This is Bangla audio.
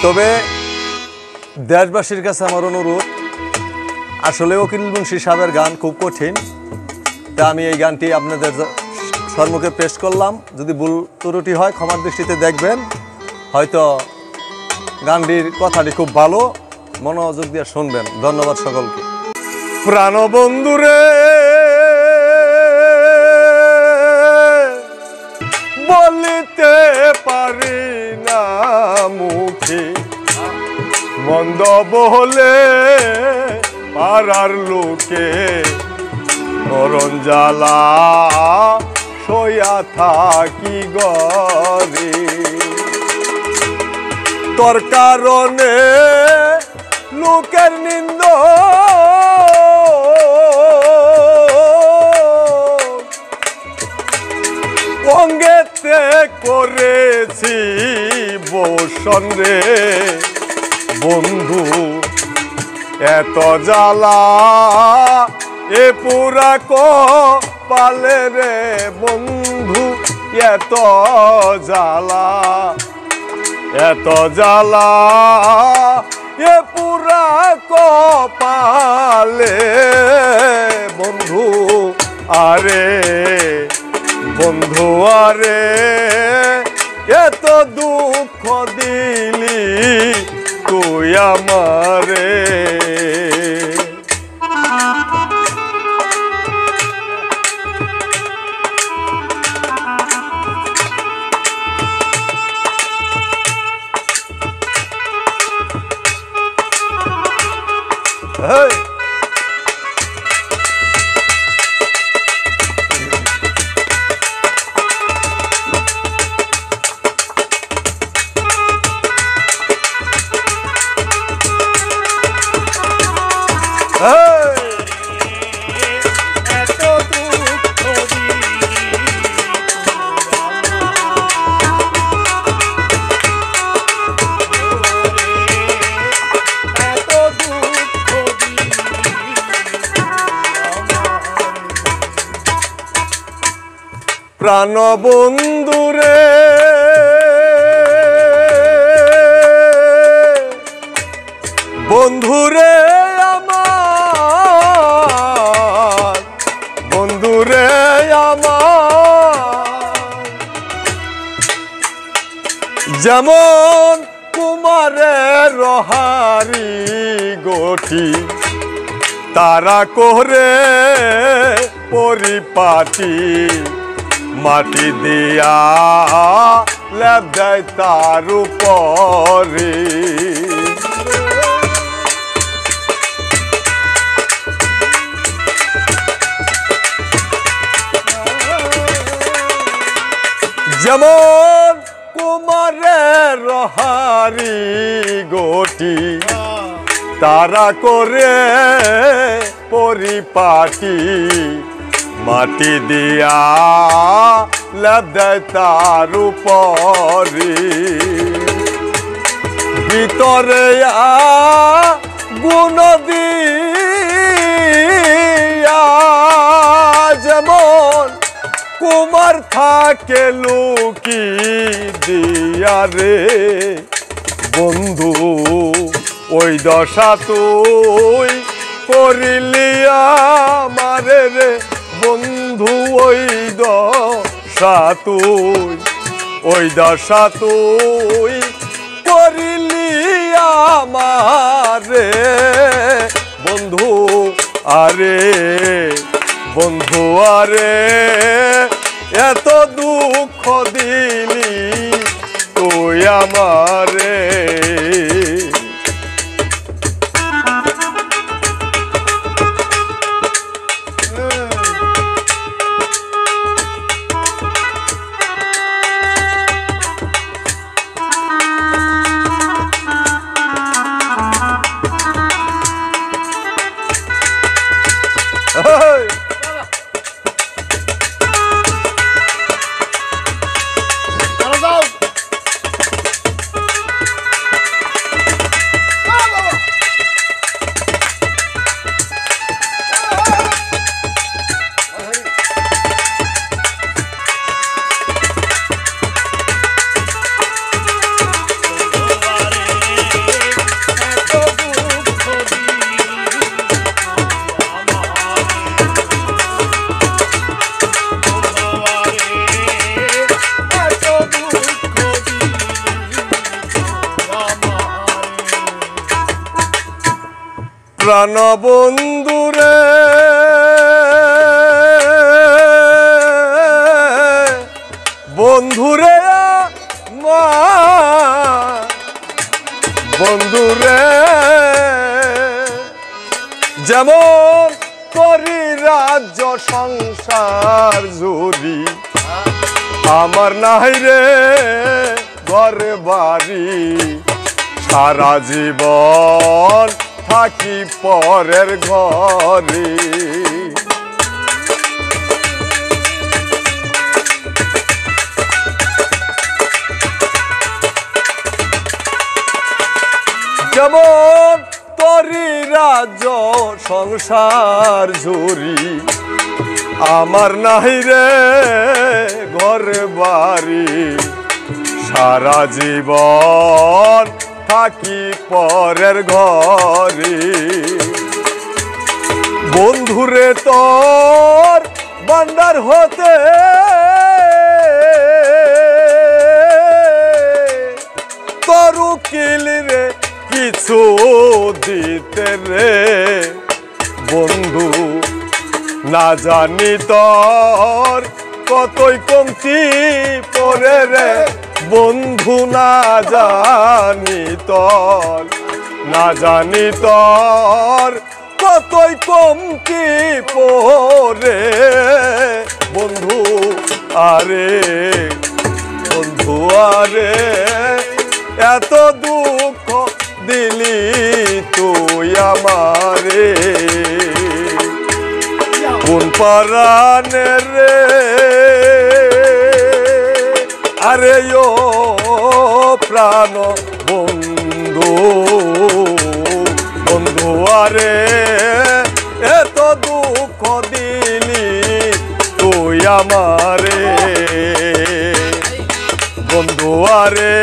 তবে দেশবাসীর কাছে আমার অনুরোধ, আসলে উকিল মুন্সি সাহেবের গান খুব কঠিন, তা আমি এই গানটি আপনাদের সম্মুখে পেশ করলাম। যদি ভুল ত্রুটি হয় ক্ষমার দৃষ্টিতে দেখবেন। হয়তো গানটির কথাটি খুব ভালো, মনোযোগ দিয়ে শুনবেন। ধন্যবাদ সকলকে। প্রাণবন্ধুরে বলিতে পারি না মুখে, মন্দ বলে পাড়ার লোকে, মরণ জ্বালা সইয়া থাকি গরে, তোর কারণে লোকের নিন্দ অঙ্গেতে করেছি বসন রে বন্ধু, এত জ্বালা এ পুরা কপালে রে বন্ধু, এত জ্বালা এত জ্বালা এ পুরা কপালে বন্ধু, আরে বন্ধু আরে এত দুঃখ দিলি তুই আমারে। Hey! প্রাণবন্ধুরে বন্ধুরে আমার, বন্ধুরে আমার, যেমন কুমারের রহারি গঠি, তারা করে পরিপাটি, মাটি দিয়া লেপ দেয় তার উপরে, যেমন কুমারের রহারি গঠি, তারা করে পরিপাটি, মাটি দিয়া লেপ দেয় তার উপরে, ভিতরে গুণ দিয়া যেমন কুমার থাকে লুকি দিয়া রে বন্ধু, ওই দশা তুই করিলি আমারে রে বন্ধু, ওই দশা তুই, ওই দশা তুই করিলি আমারে বন্ধু, আরে বন্ধু আরে এত দুঃখ দিলি তুই আমারে। প্রাণ বন্ধুরে বন্ধুরে বন্ধুরে যেমন করি রাজ্য সংসার জুড়ি আমার নাই রে ঘরে বাড়ি সারা জীবন থাকি পরের ঘরে যেমন তরি রাজ্য সংসার ঝুরি আমার নাই রে ঘরে বাড়ি সারা জীবন থাকি পরের ঘরে বন্ধুরে তোর ভান্ডার হতে তোর উকিল রে কিছু দিতে রে বন্ধু না জানি তোর কতই কমতি পরে রে বন্ধু না জানি তোর কতই কমতি পরে বন্ধু আরে এত দুঃখ দিলি তুই আমারে কোন পরাণে রে আরে ও প্রাণ বন্ধু বন্ধু আরে এত দুঃখ দিলি তুই আমারে বন্ধু আরে